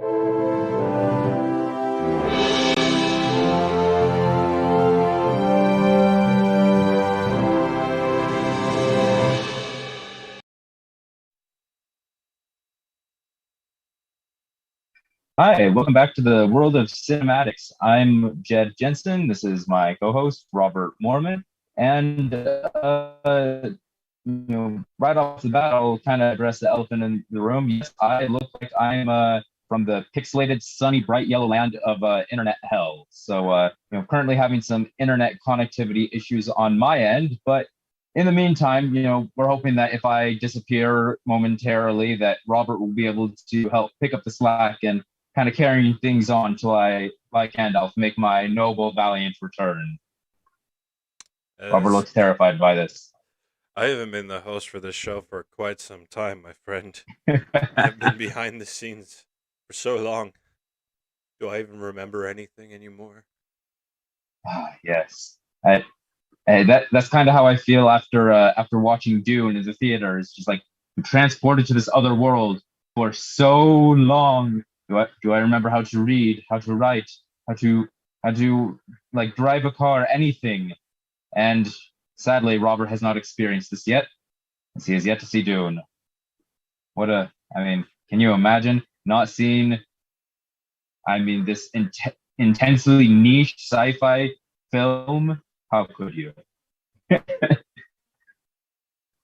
Hi, welcome back to the world of cinematics. I'm Jed Jensen. This is my co-host, Robert Mormon. And right off the bat, I'll kind of address the elephant in the room. Yes, I look like I'm from the pixelated, sunny, bright yellow land of internet hell. So, currently having some internet connectivity issues on my end, but in the meantime, we're hoping that if I disappear momentarily, that Robert will be able to help pick up the slack and kind of carrying things on till I, like Gandalf, make my noble, valiant return. Robert looks terrified by this. I haven't been the host for this show for quite some time, my friend. I've been behind the scenes for so long. Do I even remember anything anymore? Yes. That's kind of how I feel after watching Dune in the theater. It's just like I'm transported to this other world for so long. Do I remember how to read, how to write, how to like drive a car, anything? And sadly, Robert has not experienced this yet, as he has yet to see Dune. Can you imagine not seeing, this intensely niche sci-fi film? How could you?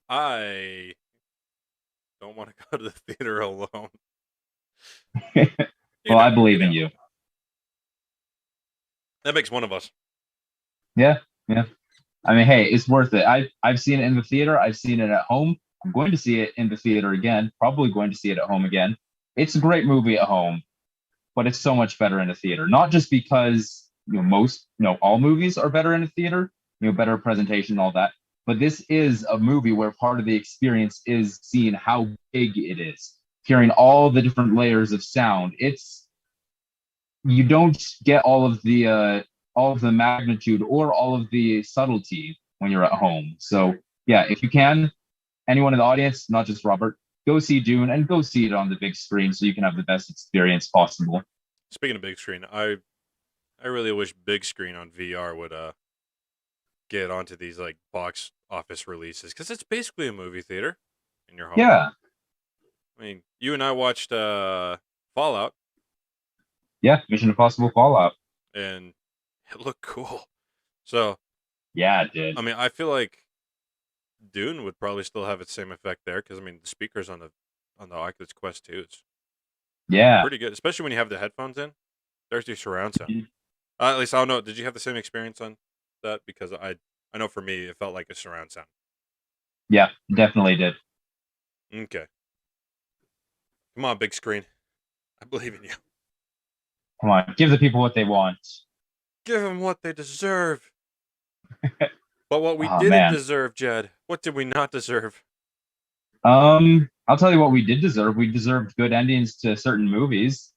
I don't want to go to the theater alone. Well, I believe in you. That makes one of us. Yeah. Hey, it's worth it. I've seen it in the theater. I've seen it at home. I'm going to see it in the theater again. Probably going to see it at home again. It's a great movie at home, but it's so much better in the theater. Not just because all movies are better in the theater. Better presentation, all that. But this is a movie where part of the experience is seeing how big it is, hearing all the different layers of sound. You don't get all of the magnitude or all of the subtlety when you're at home. So yeah, if you can, anyone in the audience, not just Robert, go see Dune and go see it on the big screen so you can have the best experience possible. Speaking of big screen, I really wish big screen on VR would get onto these like box office releases, because it's basically a movie theater in your home. Yeah. I mean, you and I watched Fallout. Yeah, Mission Impossible Fallout. And it looked cool. So yeah, it did. I mean, I feel like Dune would probably still have its same effect there, because the speakers on the Oculus Quest 2, it's pretty good, especially when you have the headphones in. There's your surround sound. At least I don't know. Did you have the same experience on that? Because I know for me it felt like a surround sound. Yeah, definitely did. Okay. Come on, big screen. I believe in you. Come on, give the people what they want. Give them what they deserve. But what we didn't deserve, Jed, what did we not deserve? I'll tell you what we did deserve. We deserved good endings to certain movies.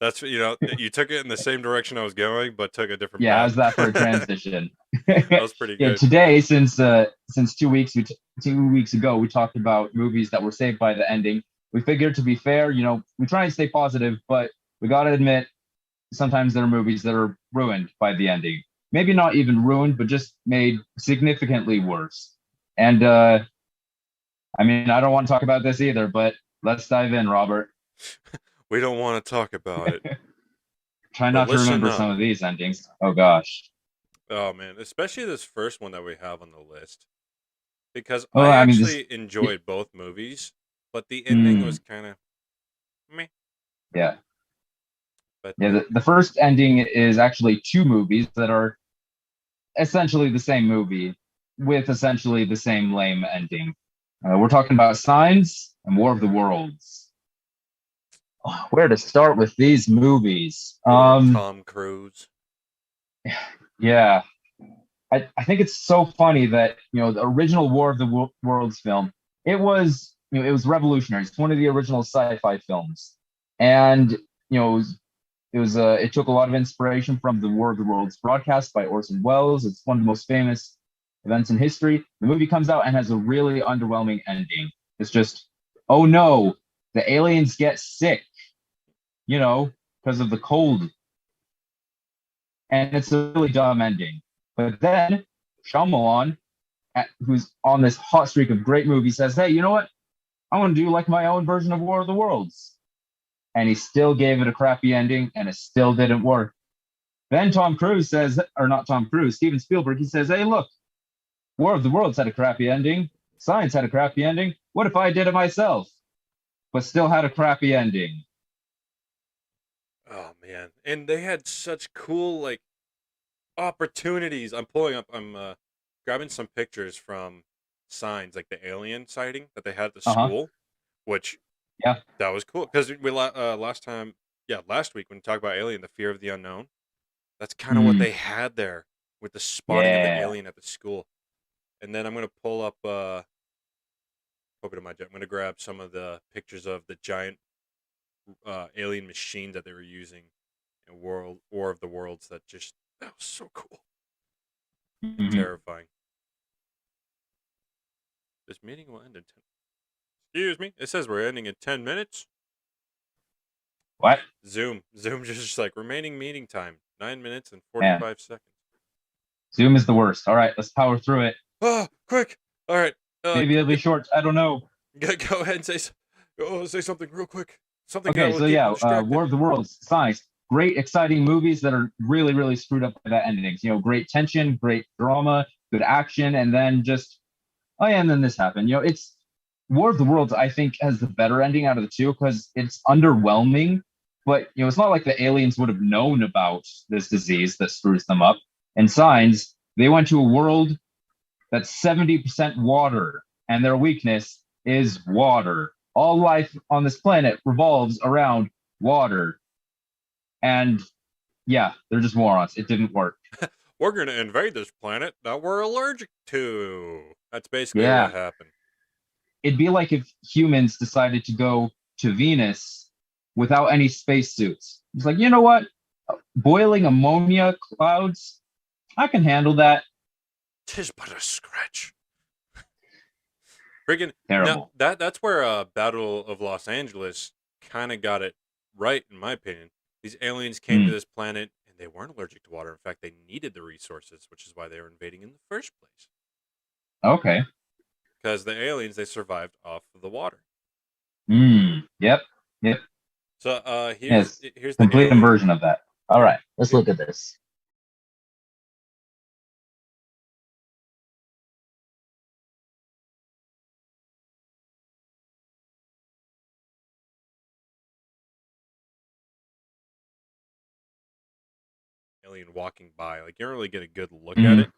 That's, you took it in the same direction I was going, but took a different path. How's that for a transition? That was pretty good. Today, since 2 weeks, 2 weeks ago, we talked about movies that were saved by the ending. We figured, to be fair, we try and stay positive, but we got to admit, sometimes there are movies that are ruined by the ending. Maybe not even ruined, but just made significantly worse. And, I don't want to talk about this either, but let's dive in, Robert. We don't want to talk about it. Try not to remember some of these endings. Oh, gosh. Oh, man. Especially this first one that we have on the list. Because I actually enjoyed both movies, but the ending was kind of meh. Yeah. But the first ending is actually two movies that are essentially the same movie with essentially the same lame ending. We're talking about Signs and War of the Worlds. Where to start with these movies? Tom Cruise. Yeah. I think it's so funny that, the original War of the Worlds film, it was revolutionary. It's one of the original sci-fi films. And, it took a lot of inspiration from the War of the Worlds broadcast by Orson Welles. It's one of the most famous events in history. The movie comes out and has a really underwhelming ending. It's just, oh no, the aliens get sick. because of the cold. And it's a really dumb ending. But then Shyamalan, who's on this hot streak of great movies, says, hey, you know what? I want to do like my own version of War of the Worlds. And he still gave it a crappy ending, and it still didn't work. Then Tom Cruise says, or not Tom Cruise, Steven Spielberg, he says, hey, look, War of the Worlds had a crappy ending. Science had a crappy ending. What if I did it myself, but still had a crappy ending? Oh, man. And they had such cool, like, opportunities. I'm grabbing some pictures from Signs, like the alien sighting that they had at the school, which, yeah, that was cool. Because last week when we talked about Alien, the fear of the unknown, that's kind of what they had there with the spotting of the alien at the school. And then I'm going to pull up, I'm going to grab some of the pictures of the giant alien machine that they were using in War of the Worlds. That was so cool. Terrifying. This meeting will end in 10. Excuse me. It says we're ending in 10 minutes. What? Zoom just like remaining meeting time 9 minutes and 45 seconds. Zoom is the worst. All right, let's power through it. Oh, quick! All right. Maybe it'll be short. I don't know. Go ahead and say something real quick. Something. Okay, so War of the Worlds, Science. Great, exciting movies that are really, really screwed up by that endings. Great tension, great drama, good action, and then just, and then this happened. It's War of the Worlds, I think, has the better ending out of the two because it's underwhelming, but it's not like the aliens would have known about this disease that screws them up. And Signs, they went to a world that's 70% water, and their weakness is water. All life on this planet revolves around water. And yeah, they're just morons. It didn't work. We're going to invade this planet that we're allergic to. That's basically what happened. It'd be like if humans decided to go to Venus without any spacesuits. It's like, you know what? Boiling ammonia clouds, I can handle that. 'Tis but a scratch. Friggin' terrible. Now, that's where Battle of Los Angeles kind of got it right, in my opinion. These aliens came to this planet, and they weren't allergic to water. In fact, they needed the resources, which is why they were invading in the first place. Okay. Because the aliens, they survived off of the water. Yep. So here's the complete inversion of that. All right, let's look at this. Alien walking by, like you don't really get a good look at it.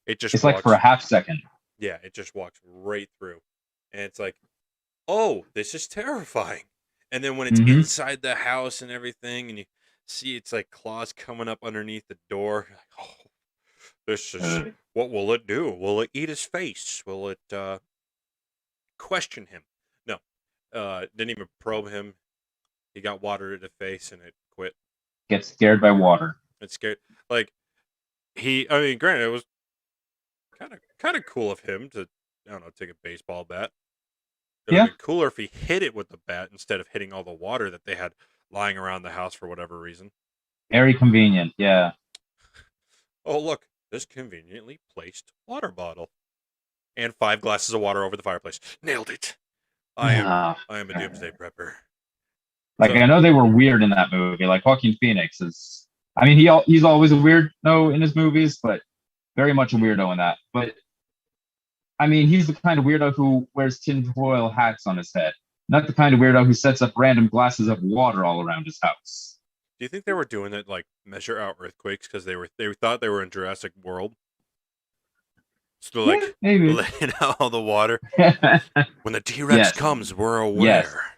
It's like for a half second. Yeah, it just walks right through, and it's like, oh, this is terrifying. And then when it's inside the house and everything, and you see it's like claws coming up underneath the door, like, oh, this is what will it do? Will it eat his face? Will it question him? No, didn't even probe him. He got water in the face and it quit. Gets scared by water. It's scared. Like granted, it was kind of cool of him to, I don't know, take a baseball bat. It would have been cooler if he hit it with the bat instead of hitting all the water that they had lying around the house for whatever reason. Very convenient, yeah. Oh, look, this conveniently placed water bottle. And 5 glasses of water over the fireplace. Nailed it. I am a doomsday prepper. Like, I know they were weird in that movie. Like, Joaquin Phoenix is... I mean, he's always a weirdo in his movies, but very much a weirdo in that. But, I mean, he's the kind of weirdo who wears tinfoil hats on his head. Not the kind of weirdo who sets up random glasses of water all around his house. Do you think they were doing it, like, measure out earthquakes because they thought they were in Jurassic World? So, like, letting out all the water. When the T-Rex comes, we're aware.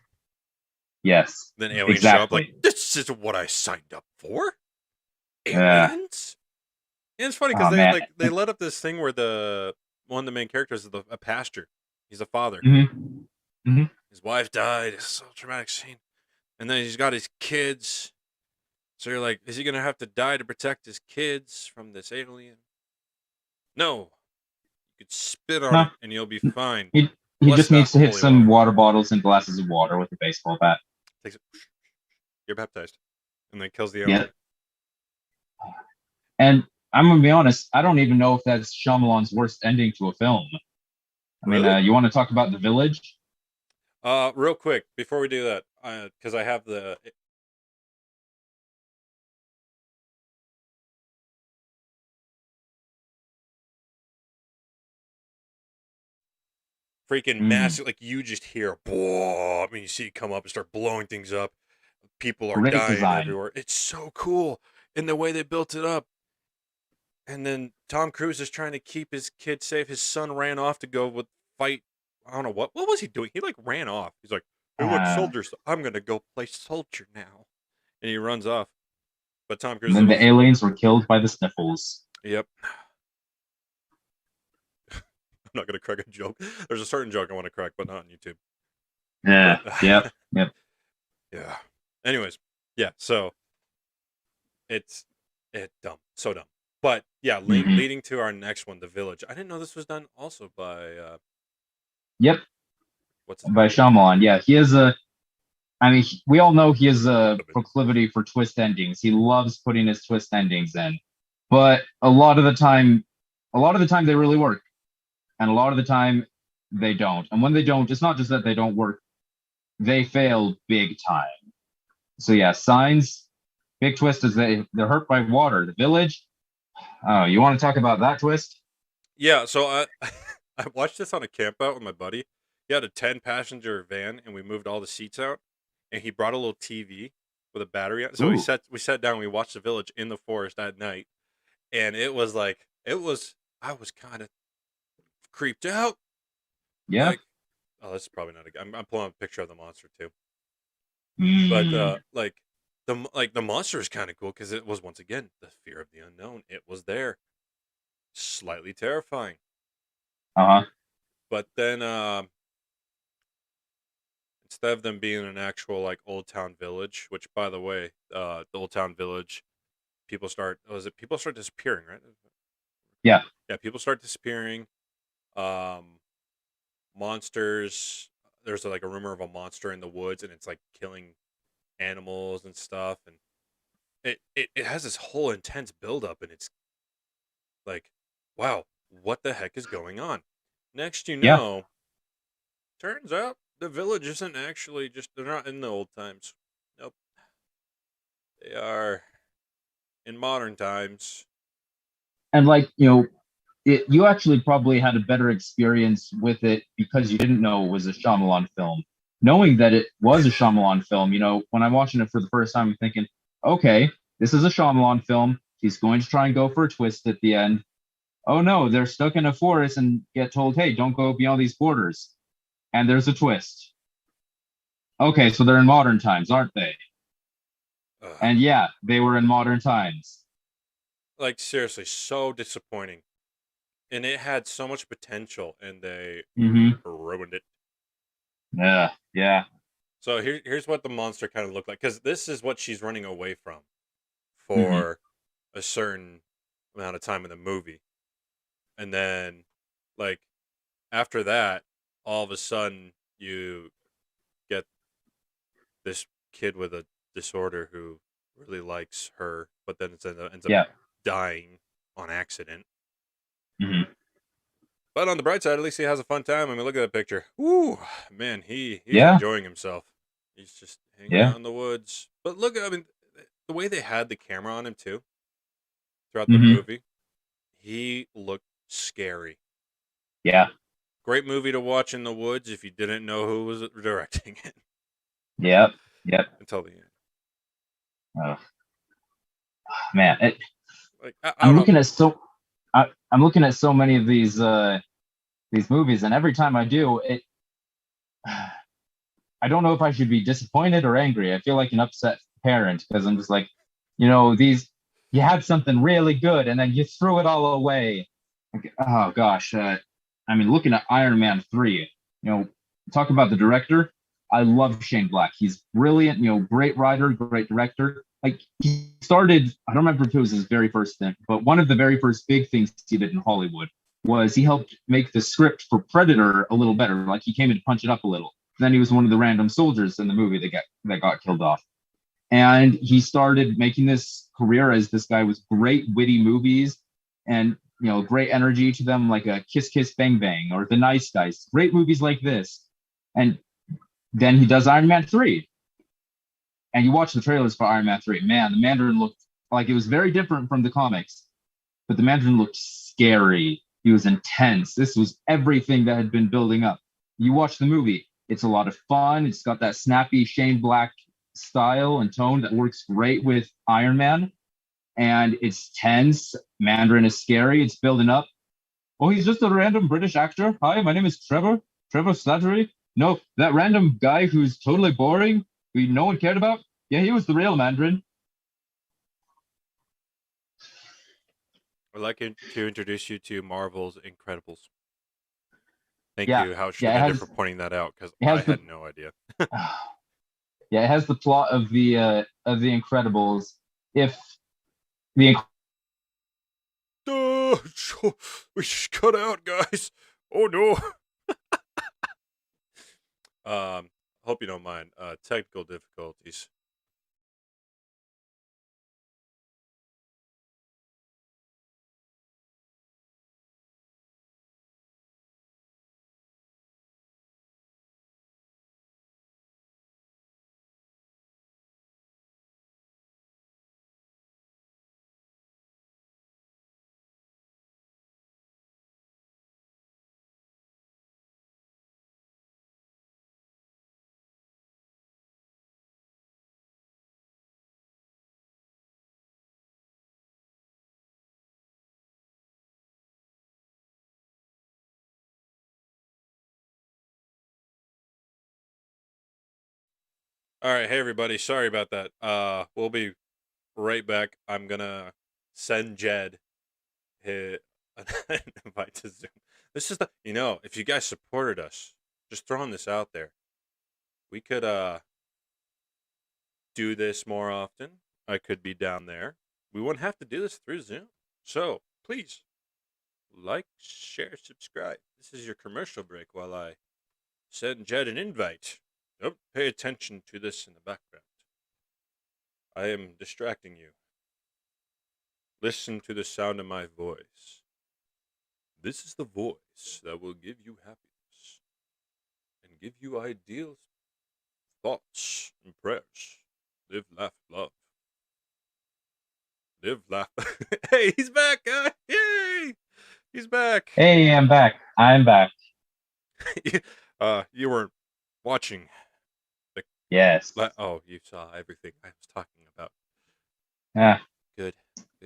Yes. Then aliens show up like, this is what I signed up for? Aliens? And it's funny because they let up this thing where one of the main characters is a pastor. He's a father. His wife died. It's a traumatic scene. And then he's got his kids. So you're like, is he going to have to die to protect his kids from this alien? No. You could spit on it and you'll be fine. He just needs to hit some water bottles and glasses of water with a baseball bat. You're baptized, and then kills the owner. Yeah. And I'm gonna be honest, I don't even know if that's Shyamalan's worst ending to a film. I mean, Really? you want to talk about The Village? Real quick before we do that, because I have the freaking massive, like you just hear, I mean, you see it come up and start blowing things up. People are Great dying design. everywhere. It's so cool in the way they built it up. And then Tom Cruise is trying to keep his kid safe. His son ran off to go fight. I don't know what was he doing. He like ran off. He's like, "Hey, look, soldiers! I'm gonna go play soldier now," and he runs off. But Tom Cruise. And then the aliens were killed by the Sniffles. Yep. I'm not gonna crack a joke. There's a certain joke I want to crack, but not on YouTube. Yeah. Yep. Yeah. Anyways, yeah. So it's dumb, so dumb. But yeah, leading to our next one, The Village. I didn't know this was done also by. Yep. What's his by name? Shyamalan? Yeah, he is a. I mean, we all know he has a proclivity for twist endings. He loves putting his twist endings in, but a lot of the time they really work, and a lot of the time they don't. And when they don't, it's not just that they don't work; they fail big time. So yeah, Signs, big twist is they're hurt by water. The Village. Oh, you want to talk about that twist? Yeah. So I watched this on a camp out with my buddy. He had a 10-passenger van, and we moved all the seats out. And he brought a little TV with a battery on. So we sat down. We watched The Village in the forest at night, and I was kind of creeped out. Yeah. Like, oh, this is probably not a. I'm pulling up a picture of the monster too. Mm. But the monster is kind of cool because it was once again the fear of the unknown. It was there, slightly terrifying. But then instead of them being an actual like old town village, which by the way, the old town village, people start disappearing, right? Yeah. Yeah, people start disappearing. Monsters. There's like a rumor of a monster in the woods, and it's like killing animals and stuff, and it has this whole intense buildup, and it's like, wow, what the heck is going on? Next, turns out the village isn't actually they're not in the old times. Nope. They are in modern times. And like, you actually probably had a better experience with it because you didn't know it was a Shyamalan film. Knowing that it was a Shyamalan film, when I'm watching it for the first time, I'm thinking, okay, this is a Shyamalan film. He's going to try and go for a twist at the end. Oh no, they're stuck in a forest and get told, hey, don't go beyond these borders. And there's a twist. Okay, so they're in modern times, aren't they? And yeah, they were in modern times. Like, seriously, so disappointing. And it had so much potential, and they ruined it. Yeah. So here's what the monster kind of looked like, because this is what she's running away from for a certain amount of time in the movie. And then, like, after that, all of a sudden, you get this kid with a disorder who really likes her, but then ends up dying on accident. But on the bright side, at least he has a fun time. I mean, look at that picture. Woo, man, he's enjoying himself. He's just hanging out in the woods. But look, I mean, the way they had the camera on him too, throughout the movie, he looked scary. Yeah. Great movie to watch in the woods if you didn't know who was directing it. Yep. Until the end. Oh. Man, I'm looking at so many of these movies, and every time I do, I don't know if I should be disappointed or angry. I feel like an upset parent because I'm just like, you had something really good and then you threw it all away. Like, oh gosh. I mean, looking at Iron Man 3, talk about the director. I love Shane Black. He's brilliant, great writer, great director. Like, he started, I don't remember if it was his very first thing, but one of the very first big things he did in Hollywood was he helped make the script for Predator a little better. Like, he came in to punch it up a little. Then he was one of the random soldiers in the movie that got killed off. And he started making this career as this guy with great witty movies and great energy to them, like a Kiss Kiss Bang Bang or The Nice Guys. Great movies like this. And then he does Iron Man 3. And you watch the trailers for Iron Man 3. Man, the Mandarin looked like it was very different from the comics. But the Mandarin looked scary. He was intense. This was everything that had been building up. You watch the movie, it's a lot of fun. It's got that snappy Shane Black style and tone that works great with Iron Man. And it's tense. Mandarin is scary. It's building up. Oh, he's just a random British actor. Hi, my name is Trevor Slattery. No, that random guy who's totally boring, who no one cared about. Yeah, he was the real Mandarin. I'd like to introduce you to Marvel's Incredibles. Thank you, Howard Schneider, for pointing that out, because I had no idea. Yeah, it has the plot of the Incredibles. If the we just cut out, guys. Oh no. Hope you don't mind. Technical difficulties. All right, hey everybody, sorry about that. We'll be right back. I'm gonna send Jed an invite to Zoom. This is if you guys supported us, just throwing this out there, we could do this more often. I could be down there. We wouldn't have to do this through Zoom. So please like, share, subscribe. This is your commercial break while I send Jed an invite. Don't pay attention to this in the background. I am distracting you. Listen to the sound of my voice. This is the voice that will give you happiness and give you ideals, thoughts, and prayers. Live, laugh, love. Live, laugh. Hey, he's back, guy! Yay! He's back. Hey, I'm back. You weren't watching. Yes. You saw everything I was talking about. Yeah. Good.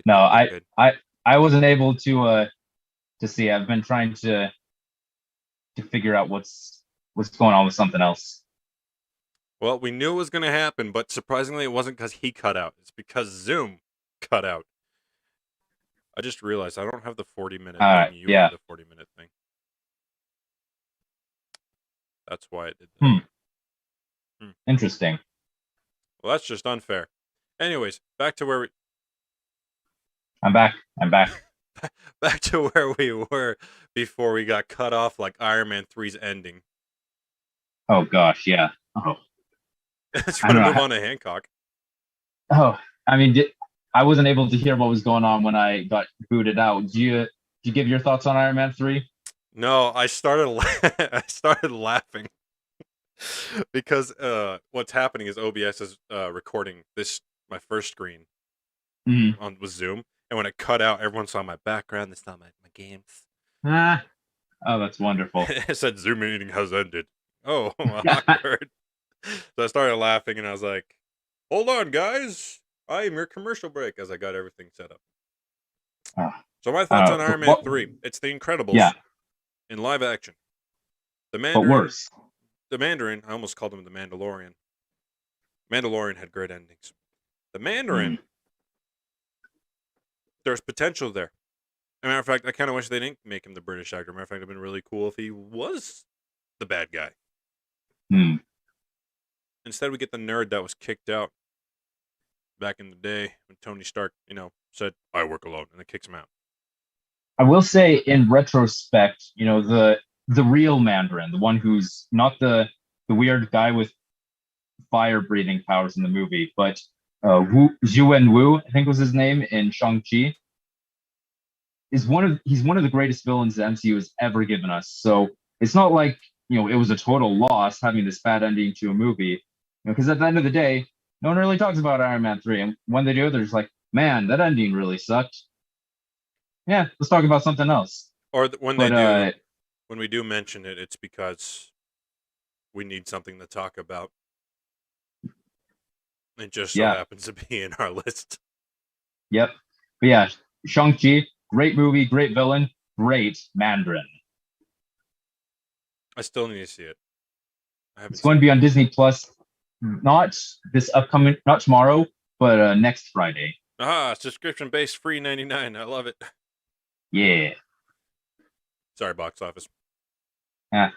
No, I wasn't able to see. I've been trying to figure out what's going on with something else. Well, we knew it was going to happen, but surprisingly, it wasn't because he cut out. It's because Zoom cut out. I just realized I don't have the 40-minute thing. You have the 40-minute thing. That's why it did that. Interesting. Well, that's just unfair. Anyways, back to where we... I'm back. Back to where we were before we got cut off like Iron Man 3's ending. Oh, gosh, yeah. Oh. Let's move on to Hancock. Oh, I mean, I wasn't able to hear what was going on when I got booted out. Did you give your thoughts on Iron Man 3? No, I started laughing because what's happening is OBS is recording my first screen with Zoom, and when it cut out, everyone saw my background. They saw my games. Oh, that's wonderful. It said Zoom meeting has ended. Oh, awkward. So I started laughing, and I was like, "Hold on, guys! I am your commercial break." As I got everything set up. So my thoughts on Iron Man 3. It's The Incredibles in live action. The Mandarin, but worse. The Mandarin, I almost called him the Mandalorian. Mandalorian had great endings. The Mandarin, there's potential there. As a matter of fact, I kind of wish they didn't make him the British actor. As a matter of fact, it would have been really cool if he was the bad guy. Instead, we get the nerd that was kicked out back in the day when Tony Stark, said, "I work alone," and then kicks him out. I will say, in retrospect, the real Mandarin, the one who's not the weird guy with fire breathing powers in the movie, but Zhu Wu, I think was his name in Shang-Chi, he's one of the greatest villains the MCU has ever given us. So it's not like it was a total loss having this bad ending to a movie, because at the end of the day, no one really talks about Iron Man 3, and when they do, they're just like, man, that ending really sucked. Yeah, let's talk about something else. Or when we do mention it, it's because we need something to talk about. It just so happens to be in our list. Yep. But yeah, Shang-Chi, great movie, great villain, great Mandarin. I still need to see it. It's going to be on Disney Plus, not tomorrow, but next Friday. Subscription-based, free $99. I love it. Yeah. Sorry, box office. Yeah.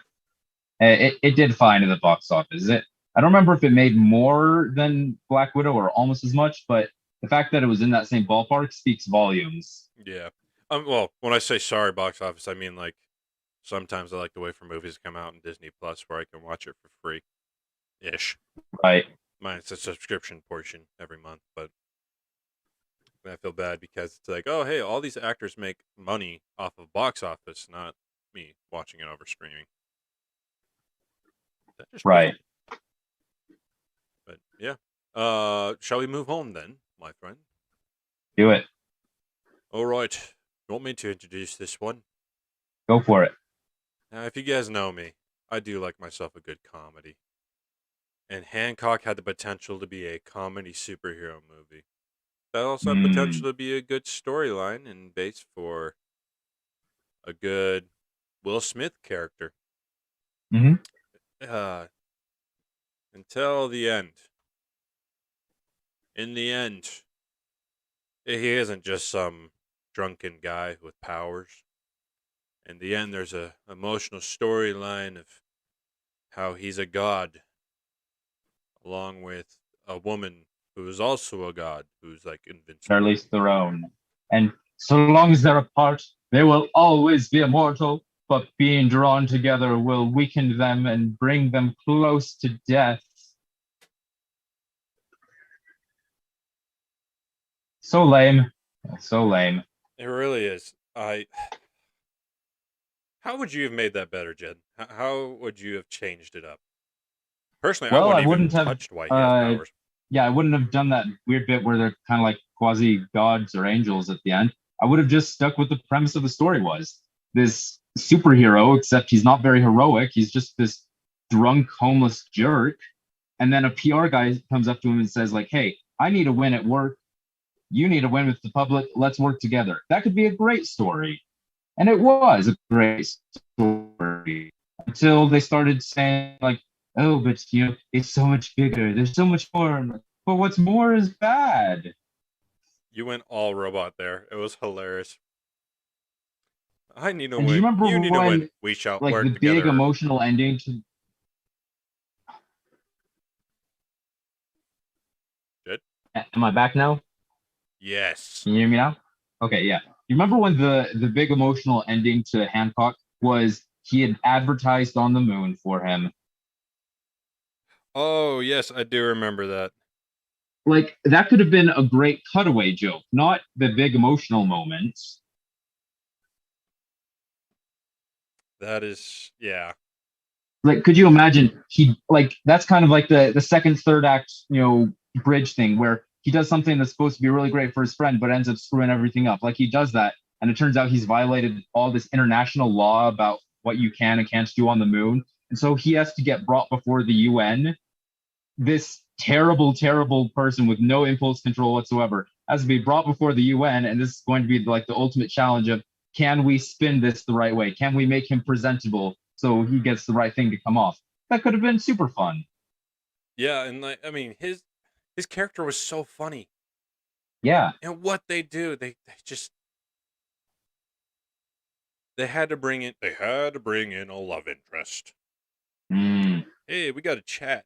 It did fine in the box office. I don't remember if it made more than Black Widow or almost as much, but the fact that it was in that same ballpark speaks volumes. Yeah. Well, when I say sorry, box office, I mean like sometimes I like to wait for movies to come out in Disney Plus where I can watch it for free, ish. Right. It's a subscription portion every month, but I feel bad because it's like, oh hey, all these actors make money off of box office, not me watching it over streaming. Right. But yeah. Shall we move home then, my friend? Do it. All right. You want me to introduce this one? Go for it. Now, if you guys know me, I do like myself a good comedy. And Hancock had the potential to be a comedy superhero movie. That also had potential to be a good storyline and base for a good Will Smith character. Mm-hmm. Until the end. In the end, he isn't just some drunken guy with powers. In the end, there's a emotional storyline of how he's a god, along with a woman who is also a god, who's like invincible. Charlize Theron. And so long as they're apart, they will always be immortal, but being drawn together will weaken them and bring them close to death. So lame. So lame. It really is. How would you have made that better, Jed? How would you have changed it up? Personally, I wouldn't have touched why he has powers. Yeah, I wouldn't have done that weird bit where they're kind of like quasi gods or angels at the end. I would have just stuck with the premise of the story was this superhero, except he's not very heroic. He's just this drunk, homeless jerk. And then a PR guy comes up to him and says, like, hey, I need a win at work. You need a win with the public. Let's work together. That could be a great story. And it was a great story until they started saying, like, oh, but it's so much bigger. There's so much more. But what's more is bad. You went all robot there. It was hilarious. I need a win. Do you remember you need when, a win. We shall like work the together. big emotional ending to. Good. Am I back now? Yes. Can you hear me now? Okay, yeah. You remember when the big emotional ending to Hancock was he had advertised on the moon for him? Oh, yes, I do remember that. Like, that could have been a great cutaway joke, not the big emotional moment. That is, yeah. Like, could you imagine that's kind of like the second, third act, bridge thing where he does something that's supposed to be really great for his friend, but ends up screwing everything up. Like he does that, and it turns out he's violated all this international law about what you can and can't do on the moon. And so he has to get brought before the UN. This terrible, terrible person with no impulse control whatsoever has to be brought before the UN, and this is going to be like the ultimate challenge of, can we spin this the right way? Can we make him presentable so he gets the right thing to come off? That could have been super fun. Yeah, and his character was so funny. Yeah. And what they do, they had to bring in a love interest. Hey, we got a chat.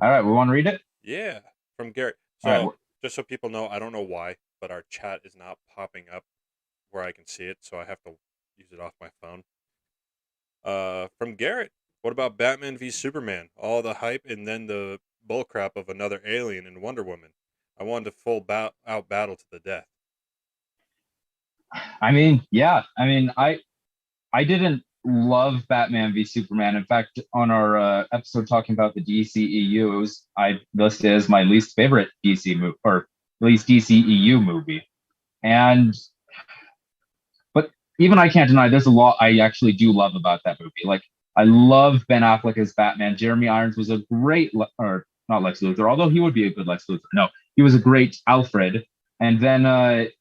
All right, we want to read it? Yeah, from Garrett. So, just so people know, I don't know why, but our chat is not popping up where I can see it, so I have to use it off my phone. From Garrett. What about Batman v Superman? All the hype and then the bullcrap of another alien and Wonder Woman. I wanted a full out battle to the death. I mean, yeah. I mean, I didn't love Batman v Superman. In fact, on our episode talking about the DCEUs, I listed as my least favorite DC movie, or at least DCEU movie. And but even I can't deny there's a lot I actually do love about that movie. Like I love Ben Affleck as Batman. Jeremy Irons was a great, or not Lex Luthor, although he would be a good Lex Luthor. No, he was a great Alfred. And then,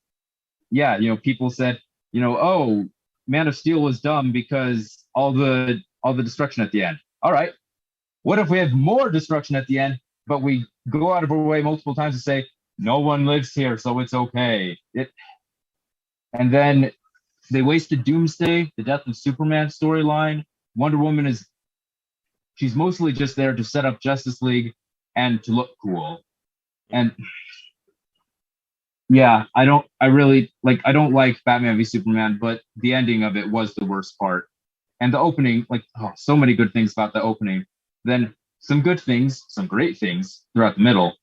yeah, people said, oh, Man of Steel was dumb because all the destruction at the end. All right, what if we have more destruction at the end, but we go out of our way multiple times to say no one lives here, so it's okay. And then they wasted Doomsday, the Death of Superman storyline. Wonder Woman she's mostly just there to set up Justice League and to look cool. And yeah, I don't like Batman v Superman, but the ending of it was the worst part. And the opening, so many good things about the opening. Then some good things, some great things throughout the middle.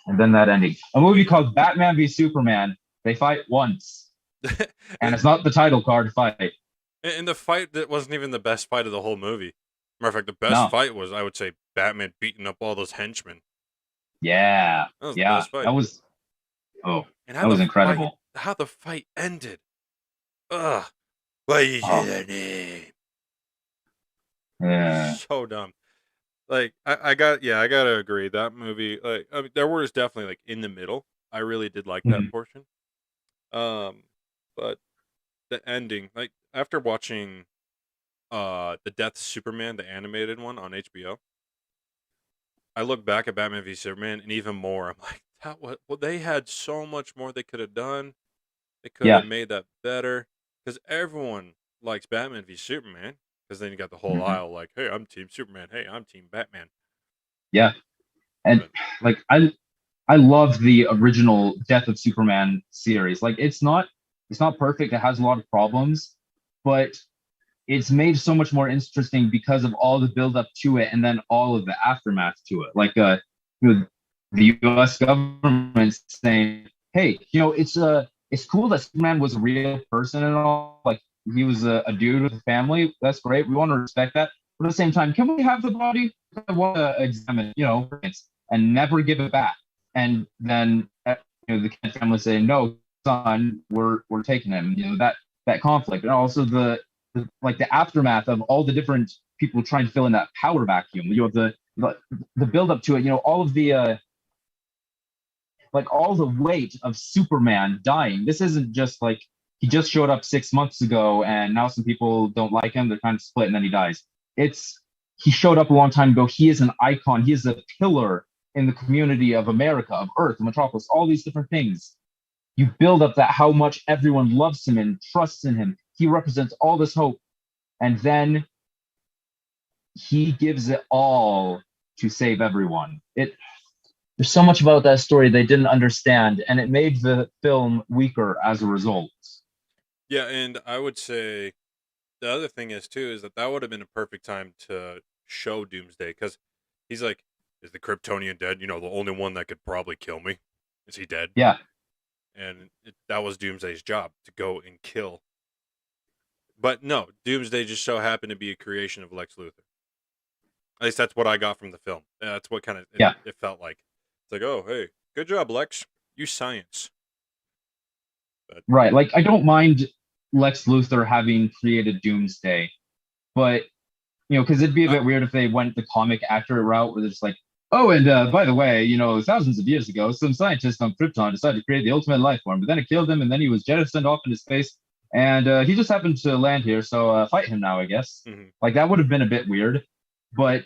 And then that ending. A movie called Batman v Superman. They fight once. And it's not the title card fight. And the fight that wasn't even the best fight of the whole movie. Matter of fact, the best fight was, I would say, Batman beating up all those henchmen. Yeah. That was the best fight. That was that was incredible. How the fight ended. Ugh. Why you say that name? Yeah. So dumb. Like I gotta agree. That movie, there was definitely in the middle. I really did like that portion. But the ending, after watching The Death of Superman, the animated one on HBO, I look back at Batman v Superman and even more. I'm like, they had so much more they could have done. They could have made that better. Because everyone likes Batman v Superman. Because then you got the whole aisle like, hey, I'm Team Superman. Hey, I'm Team Batman. Yeah. And I love the original Death of Superman series. It's not perfect. It has a lot of problems, but it's made so much more interesting because of all the build up to it and then all of the aftermath to it. The US government saying, hey, it's cool that Superman was a real person and all. He was a dude with a family. That's great. We want to respect that. But at the same time, can we have the body? I want to examine, and never give it back. And then the Kent family saying, no, son, we're taking him. That conflict, and also the aftermath of all the different people trying to fill in that power vacuum. You have the build up to it. All of the all the weight of Superman dying. This isn't just he just showed up 6 months ago and now some people don't like him. They're kind of split and then he dies. He showed up a long time ago. He is an icon. He is a pillar in the community of America, of Earth, of Metropolis, all these different things. You build up that how much everyone loves him and trusts in him. He represents all this hope. And then he gives it all to save everyone. There's so much about that story they didn't understand, and it made the film weaker as a result. Yeah, and I would say the other thing is that would have been a perfect time to show Doomsday, because he's like, is the Kryptonian dead? The only one that could probably kill me. Is he dead? Yeah. And that was Doomsday's job, to go and kill. But no, Doomsday just so happened to be a creation of Lex Luthor. At least that's what I got from the film. That's what kind of it felt like. It's like, oh, hey, good job, Lex. Use science. But, right. I don't mind Lex Luthor having created Doomsday, but, because it'd be a bit weird if they went the comic accurate route where they're just like, oh, and by the way, thousands of years ago, some scientists on Krypton decided to create the ultimate life form, but then it killed him, and then he was jettisoned off into space, and he just happened to land here, so fight him now, I guess. Mm-hmm. That would have been a bit weird, but,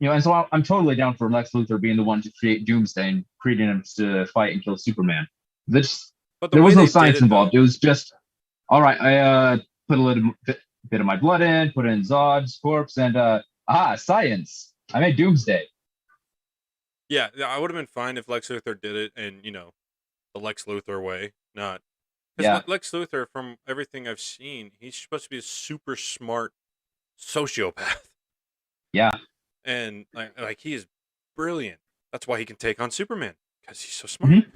and so I'm totally down for Lex Luthor being the one to create Doomsday and creating him to fight and kill Superman. There was no science involved. It was just, all right, I put a little bit of my blood in, put it in Zod's corpse, and science. I made Doomsday. Yeah, I would have been fine if Lex Luthor did it in, the Lex Luthor way, not... Because Lex Luthor, from everything I've seen, he's supposed to be a super smart sociopath. Yeah. And like he is brilliant. That's why he can take on Superman, because he's so smart. Mm-hmm.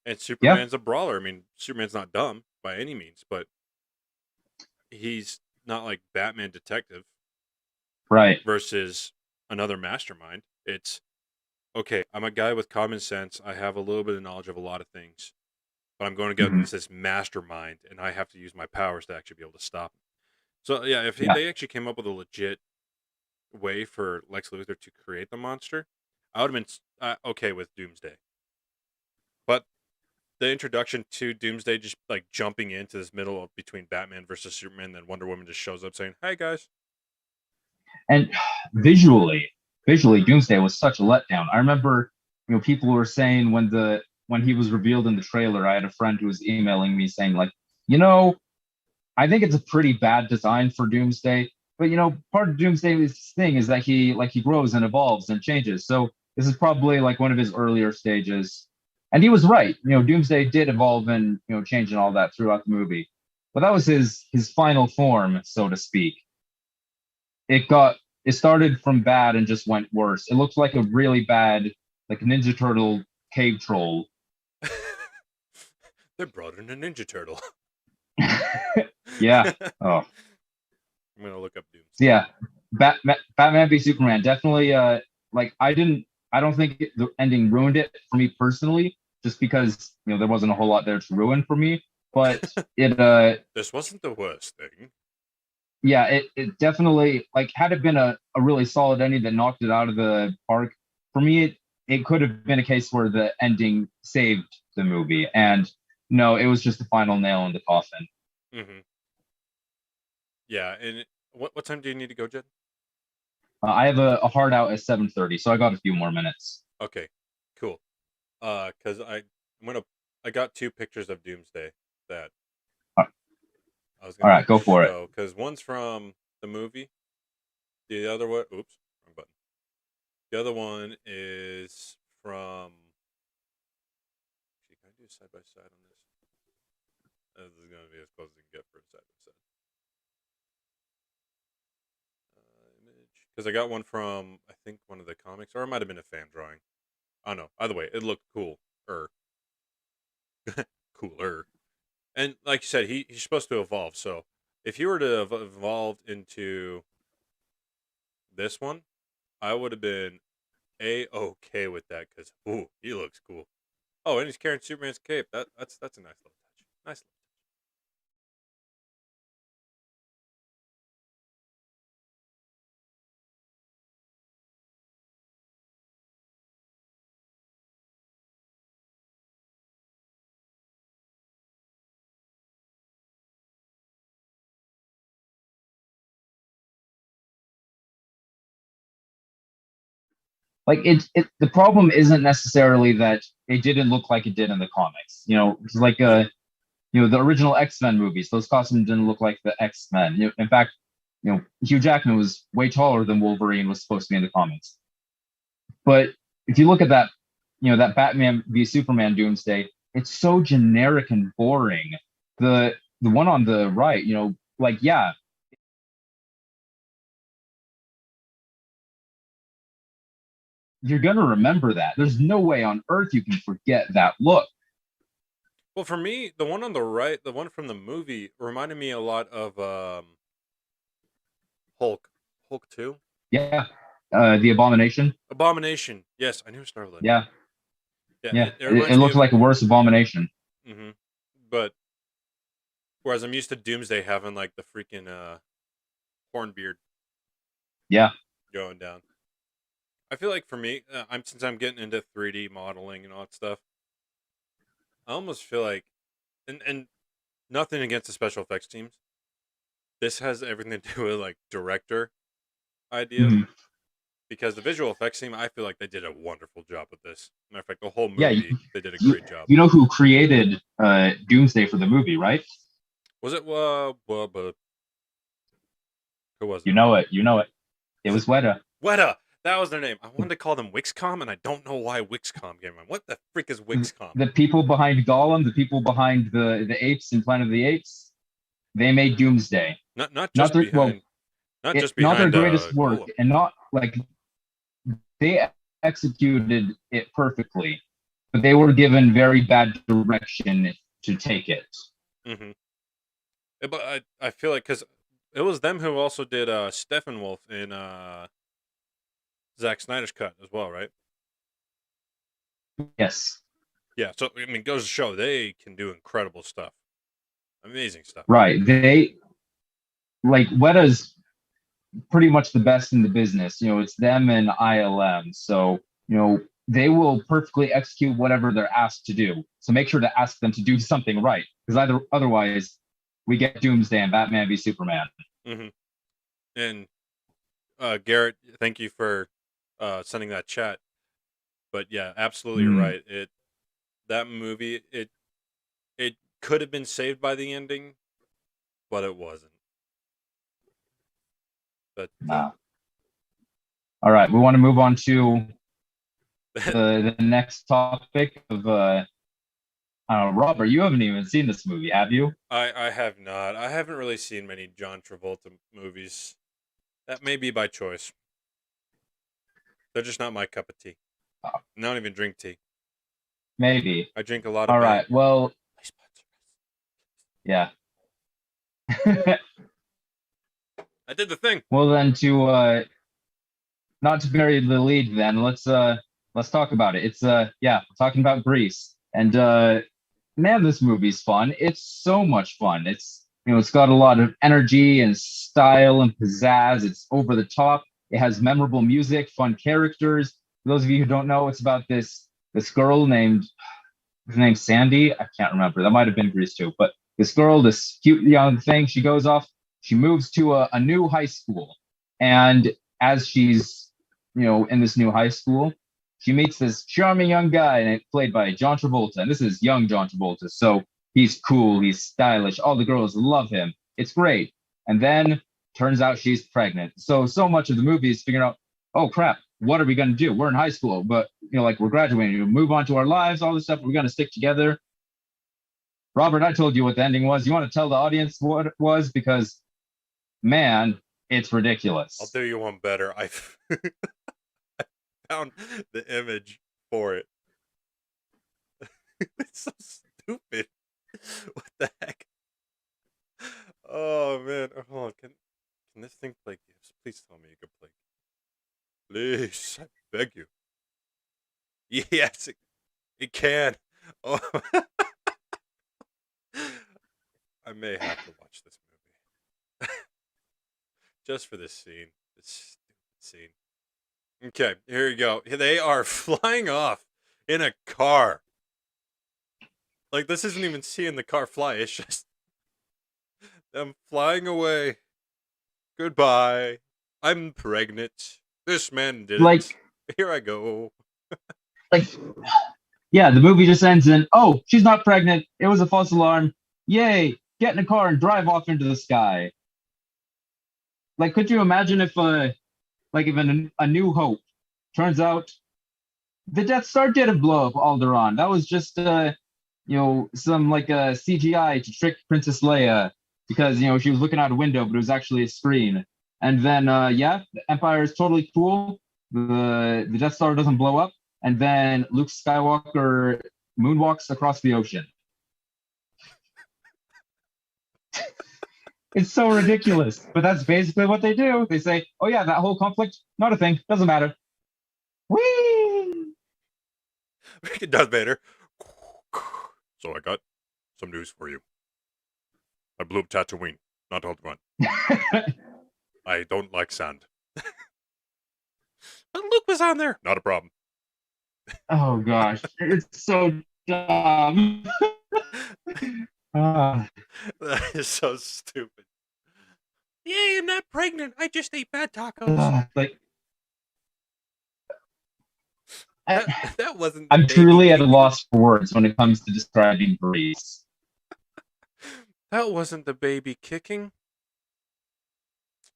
And Superman's a brawler. I mean, Superman's not dumb by any means, but he's not like Batman detective. Right. Versus another mastermind. It's, okay, I'm a guy with common sense. I have a little bit of knowledge of a lot of things, but I'm going to go this mastermind, and I have to use my powers to actually be able to stop him. So, yeah, if they actually came up with a legit way for Lex Luthor to create the monster, I would have been okay with Doomsday. But the introduction to Doomsday, just like jumping into this middle of between Batman versus Superman, then Wonder Woman just shows up saying, "Hey guys." And visually, Doomsday was such a letdown. I remember, people were saying when he was revealed in the trailer, I had a friend who was emailing me saying like, I think it's a pretty bad design for Doomsday, but part of Doomsday's thing is that he grows and evolves and changes. So this is probably like one of his earlier stages. And he was right. Doomsday did evolve and change and all that throughout the movie. But that was his final form, so to speak. It started from bad and just went worse. It looked like a really bad, like Ninja Turtle cave troll. They brought in a Ninja Turtle. Yeah. Oh. I'm gonna look up Doomsday. Yeah. Batman v Superman definitely. Like I don't think the ending ruined it for me personally, just because there wasn't a whole lot there to ruin for me. But it this wasn't the worst thing. Yeah, it definitely, like, had it been a really solid ending that knocked it out of the park, for me, it could have been a case where the ending saved the movie. And no, it was just the final nail in the coffin. Mm-hmm. Yeah, and what time do you need to go, Jed? I have a hard out at 7:30, so I got a few more minutes. Okay, cool. Because I got 2 pictures of Doomsday that all right, go for it. Because one's from the movie. The other one, oops, wrong button. The other one is from. Actually, can I do side by side on this? This is going to be as close as I can get for a side by side. Image, because I got one from I think one of the comics, or it might have been a fan drawing. I don't know. Either way, it looked cool. Cooler. And like you said, he's supposed to evolve. So if you were to have evolved into this one, I would have been okay with that, because he looks cool. Oh, and he's carrying Superman's cape. That's a nice little touch. Nice little touch. Like the problem isn't necessarily that it didn't look like it did in the comics. It's like the original X-Men movies. Those costumes didn't look like the X-Men. In fact, Hugh Jackman was way taller than Wolverine was supposed to be in the comics. But if you look at that, that Batman v Superman Doomsday, it's so generic and boring. The one on the right, like, yeah, you're going to remember that. There's no way on earth you can forget that look. Well, for me, the one on the right, the one from the movie, reminded me a lot of Hulk 2. Yeah. The Abomination. Yes, I knew it started with that. Yeah. It looked like a worse Abomination. Mm-hmm. But whereas I'm used to Doomsday having like the freaking horn beard. Yeah. Going down. I feel like for me, since I'm getting into 3D modeling and all that stuff, I almost feel like, and nothing against the special effects teams, this has everything to do with like director idea, because the visual effects team, I feel like they did a wonderful job with this. Matter of fact, the whole movie, they did a great job. You know who created Doomsday for the movie, right? Was it who was it? You know it. It was Weta. That was their name. I wanted to call them Wixcom, and I don't know why Wixcom came in. What the frick is Wixcom? The people behind Gollum, the people behind the apes in Planet of the Apes, they made Doomsday. Not Not just not their behind greatest work, Golem. and not like they executed it perfectly, but they were given very bad direction to take it. Mm-hmm. But I feel like because it was them who also did Steppenwolf in Zack Snyder's cut as well, right? Yes. Yeah. So I mean, goes to show they can do incredible stuff, amazing stuff. Right. They like Weta's pretty much the best in the business. You know, it's them and ILM. So, you know, they will perfectly execute whatever they're asked to do. So make sure to ask them to do something right, because otherwise we get Doomsday and Batman v Superman. Mm-hmm. And Garrett, thank you for sending that chat. But yeah, absolutely you're right. That movie it could have been saved by the ending, but it wasn't. But nah. All right, we want to move on to the next topic of Robert, you haven't even seen this movie, have you? I have not. I haven't really seen many John Travolta movies. That may be by choice. They're just not my cup of tea. I don't even drink tea. Maybe. I drink a lot of All right, well, yeah. I did the thing. Well, then not to bury the lead, then let's talk about it. It's talking about Grease, and man, this movie's fun. It's so much fun. It's it's got a lot of energy and style and pizzazz. It's over the top. It has memorable music, fun characters. For those of you who don't know, it's about this girl named Sandy. I can't remember. That might have been Grease too. But this girl, this cute young thing, she goes off. She moves to a new high school, and as she's in this new high school, she meets this charming young guy, and it's played by John Travolta. And this is young John Travolta, so he's cool, he's stylish. All the girls love him. It's great. And then turns out she's pregnant. So much of the movie is figuring out, oh crap, what are we going to do? We're in high school, but like we're graduating, we move on to our lives, all this stuff. We're going to stick together. Robert, I told you what the ending was. You want to tell the audience what it was? Because man, it's ridiculous. I'll do you one better. I found the image for it. It's so stupid. What the heck? Oh man. Hold on. Can this thing play games? Please tell me you can play. Please, I beg you. Yes, it can. Oh. I may have to watch this movie. Just for this scene. This stupid scene. Okay, here you go. They are flying off in a car. Like, this isn't even seeing the car fly. It's just them flying away. Goodbye. I'm pregnant. This man did it. Here I go. Yeah, the movie just ends in, oh, she's not pregnant. It was a false alarm. Yay, get in a car and drive off into the sky. Like, could you imagine if even A New Hope turns out the Death Star did blow up Alderaan? That was just some CGI to trick Princess Leia because she was looking out a window, but it was actually a screen. And then the Empire is totally cool. The Death Star doesn't blow up, and then Luke Skywalker moonwalks across the ocean. It's so ridiculous, but that's basically what they do. They say, "Oh yeah, that whole conflict, not a thing, doesn't matter." Whee! Darth Vader. So I got some news for you. I blew up Tatooine, not Alderaan. I don't like sand. But Luke was on there. Not a problem. Oh gosh, it's so dumb. That is so stupid. Yay, I'm not pregnant. I just ate bad tacos. That wasn't. I'm truly at a loss for words when it comes to describing Grease. That wasn't the baby kicking.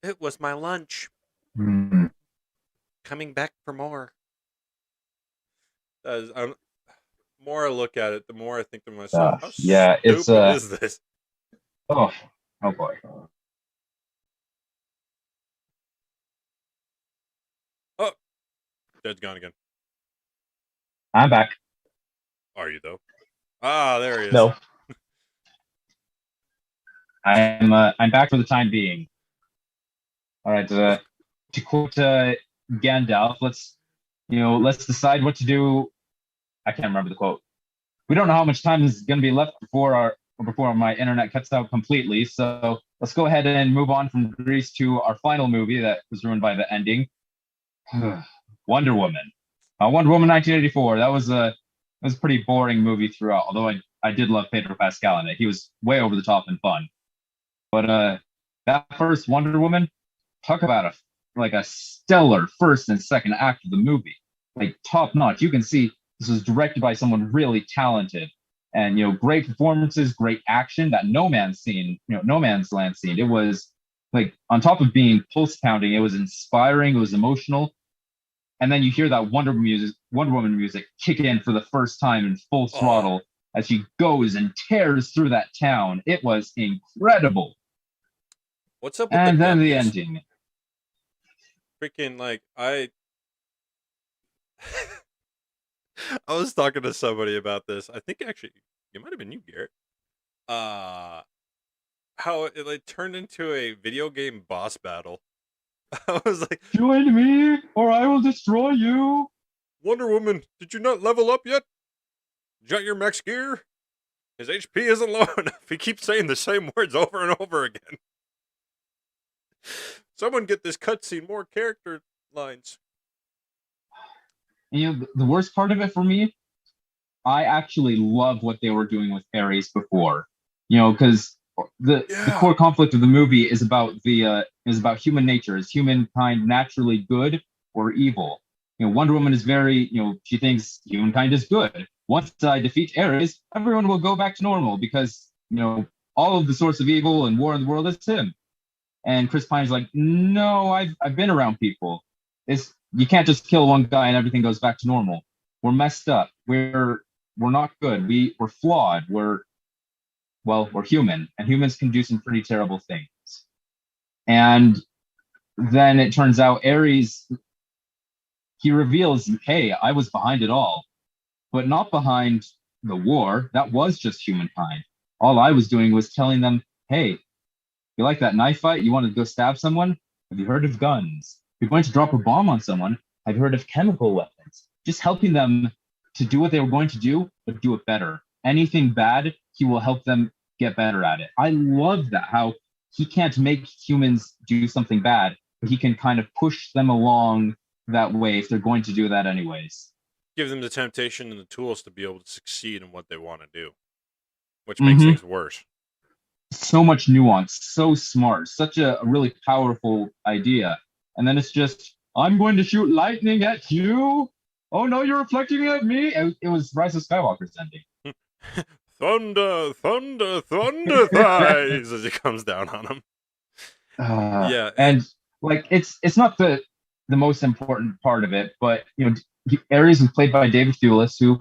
It was my lunch. Coming back for more. More I look at it, the more I think to myself, how stupid is this? Oh boy. Jed's gone again. I'm back. Are you though? Ah, there he is. No. I'm back for the time being. All right. To quote Gandalf, let's decide what to do. I can't remember the quote. We don't know how much time is going to be left before my internet cuts out completely. So let's go ahead and move on from Grease to our final movie that was ruined by the ending. Wonder Woman. Wonder Woman 1984. That was a pretty boring movie throughout. Although I did love Pedro Pascal in it. He was way over the top and fun. But that first Wonder Woman, talk about a stellar first and second act of the movie, like top notch. You can see this was directed by someone really talented, and great performances, great action. That no man's land scene. It was like, on top of being pulse pounding, it was inspiring. It was emotional, and then you hear that Wonder Woman music kick in for the first time in full throttle as she goes and tears through that town. It was incredible. What's up with and then the ending? Freaking, like, I was talking to somebody about this. I think actually it might have been you, Garrett. How it like turned into a video game boss battle. I was like, join me or I will destroy you. Wonder Woman, did you not level up yet? You got your max gear? His HP isn't low enough. He keeps saying the same words over and over again. Someone get this cutscene more character lines. The worst part of it for me, I actually love what they were doing with Ares before. Because the core conflict of the movie is about human nature. Is humankind naturally good or evil? Wonder Woman is very, she thinks humankind is good. Once I defeat Ares, everyone will go back to normal because, all of the source of evil and war in the world is him. And Chris Pine's like, no, I've been around people. You can't just kill one guy and everything goes back to normal. We're messed up. We're not good. We're flawed. We're human, and humans can do some pretty terrible things. And then it turns out Ares, he reveals, hey, I was behind it all, but not behind the war. That was just humankind. All I was doing was telling them, hey, you like that knife fight? You want to go stab someone? Have you heard of guns? You're going to drop a bomb on someone? Have you heard of chemical weapons? Just helping them to do what they were going to do, but do it better. Anything bad, he will help them get better at it. I love that, how he can't make humans do something bad, but he can kind of push them along that way if they're going to do that anyways. Give them the temptation and the tools to be able to succeed in what they want to do, which makes things worse. So much nuance, so smart, such a really powerful idea. And then it's just, I'm going to shoot lightning at you. Oh no, you're reflecting at me. It was Rise of Skywalker's ending. Thunder, thunder, thunder thighs as he comes down on him. Yeah, and like it's not the most important part of it, but Ares is played by David Thewlis, who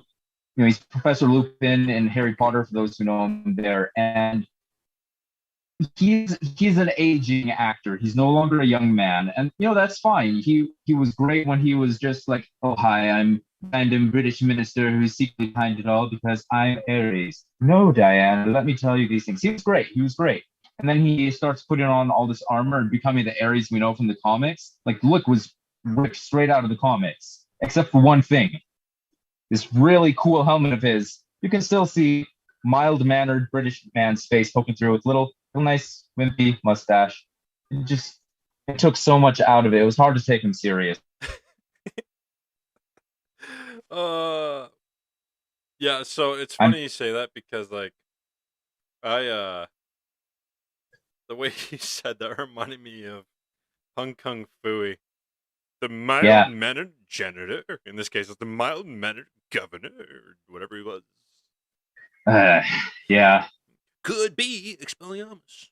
he's Professor Lupin in Harry Potter for those who know him there, and he's an aging actor. He's no longer a young man, and that's fine. He was great when he was just like, oh hi, I'm random British minister who's secretly behind it all because I'm Ares. No, Diane, let me tell you these things. He was great. And then he starts putting on all this armor and becoming the Ares we know from the comics. Like, the look was ripped straight out of the comics, except for one thing. This really cool helmet of his, you can still see mild-mannered British man's face poking through with little nice wimpy mustache. It took so much out of it. It was hard to take him serious. Yeah, so it's funny you say that because like the way you said that reminded me of Hong Kong Fooey. The mild-mannered janitor. In this case, it's the mild-mannered governor, or whatever he was. Yeah. Could be Expelliarmus.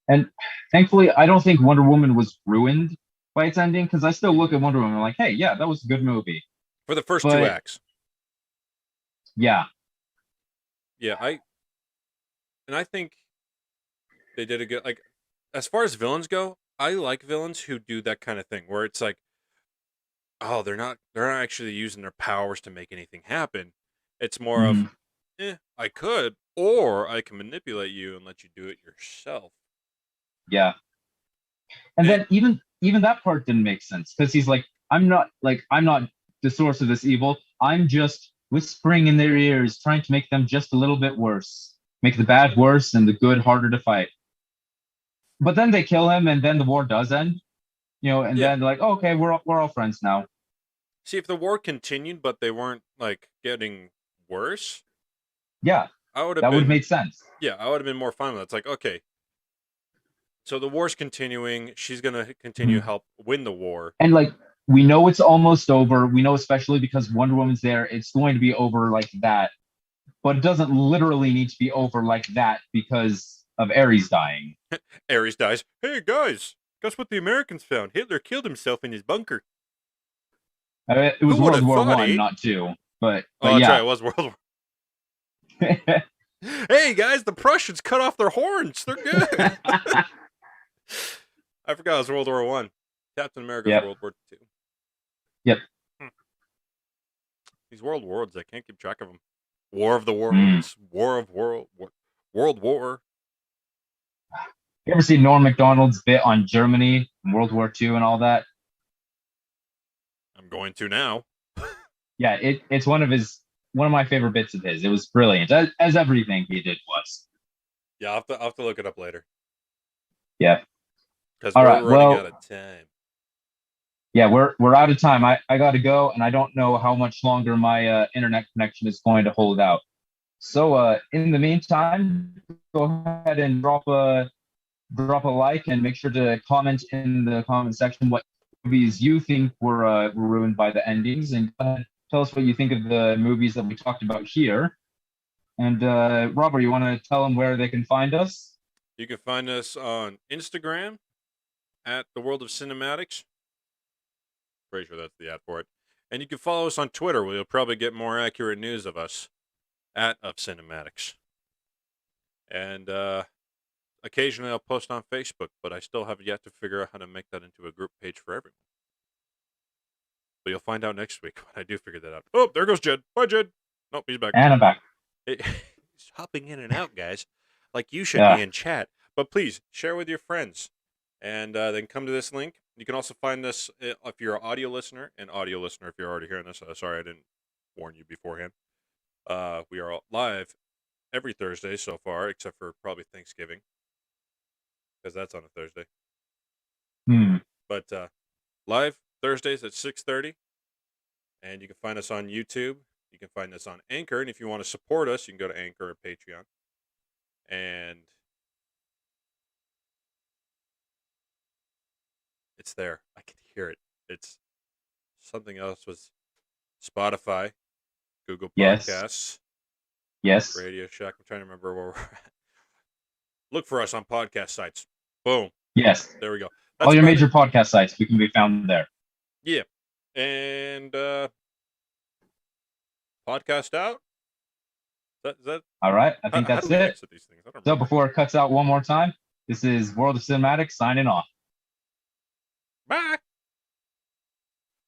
And thankfully, I don't think Wonder Woman was ruined by its ending, because I still look at Wonder Woman and I'm like, hey, yeah, that was a good movie. For the first 2 acts. Yeah. Yeah, I think they did a good, like, as far as villains go, I like villains who do that kind of thing, where it's like, oh, they're not actually using their powers to make anything happen. It's more of, I could, or I can manipulate you and let you do it yourself. Yeah. And then even that part didn't make sense because he's like, I'm not the source of this evil. I'm just whispering in their ears, trying to make them just a little bit worse, make the bad worse and the good harder to fight. But then they kill him, and then the war does end, and then like, okay, we're all friends now. See, if the war continued, but they weren't like getting worse, yeah, that would make sense. Yeah, I would have been more fine with it. It's like, okay, so the war's continuing. She's gonna continue to help win the war, and like we know it's almost over. We know, especially because Wonder Woman's there, it's going to be over like that. But it doesn't literally need to be over like that because of Ares dying. Ares dies. Hey guys, guess what the Americans found? Hitler killed himself in his bunker. It was World War I, not 2. But yeah, that's right, it was World War. Hey guys, the Prussians cut off their horns. They're good. I forgot it was World War I. Captain America was World War II. Yep. These world wars, I can't keep track of them. War of the Worlds, War of World War. You ever see Norm Macdonald's bit on Germany, World War II, and all that? I'm going to now. Yeah, it's one of my favorite bits of his. It was brilliant, as everything he did was. Yeah, I'll have to look it up later. Yeah. Because we're running out of time. Yeah, we're out of time. I got to go, and I don't know how much longer my internet connection is going to hold out. So in the meantime, go ahead and drop a like and make sure to comment in the comment section what movies you think were ruined by the endings, and tell us what you think of the movies that we talked about here. And Robert, you want to tell them where they can find us? You can find us on Instagram at The World of Cinematics. Pretty sure that's the ad for it. And you can follow us on Twitter, where you'll probably get more accurate news of us at Of Cinematics. And occasionally I'll post on Facebook, but I still have yet to figure out how to make that into a group page for everyone. But you'll find out next week when I do figure that out. Oh, there goes Jed. Bye, Jed. Nope, he's back. And I'm back. He's hopping in and out, guys. Like you should be in chat. But please, share with your friends. And then come to this link. You can also find us if you're an audio listener, if you're already hearing this. Sorry, I didn't warn you beforehand. We are live every Thursday so far, except for probably Thanksgiving, because that's on a Thursday. But live Thursdays at 6:30, and you can find us on YouTube. You can find us on Anchor, and if you want to support us, you can go to Anchor or Patreon. And it's there. I can hear it. It's something else was Spotify, Google Podcasts. Yes. Radio Shack. I'm trying to remember where we're at. Look for us on podcast sites. Boom. Yes. There we go. That's all your major podcast sites. We can be found there. Yeah. And podcast out. Is that all right? I think that's it. So before it cuts out one more time, this is World of Cinematics signing off. Bye.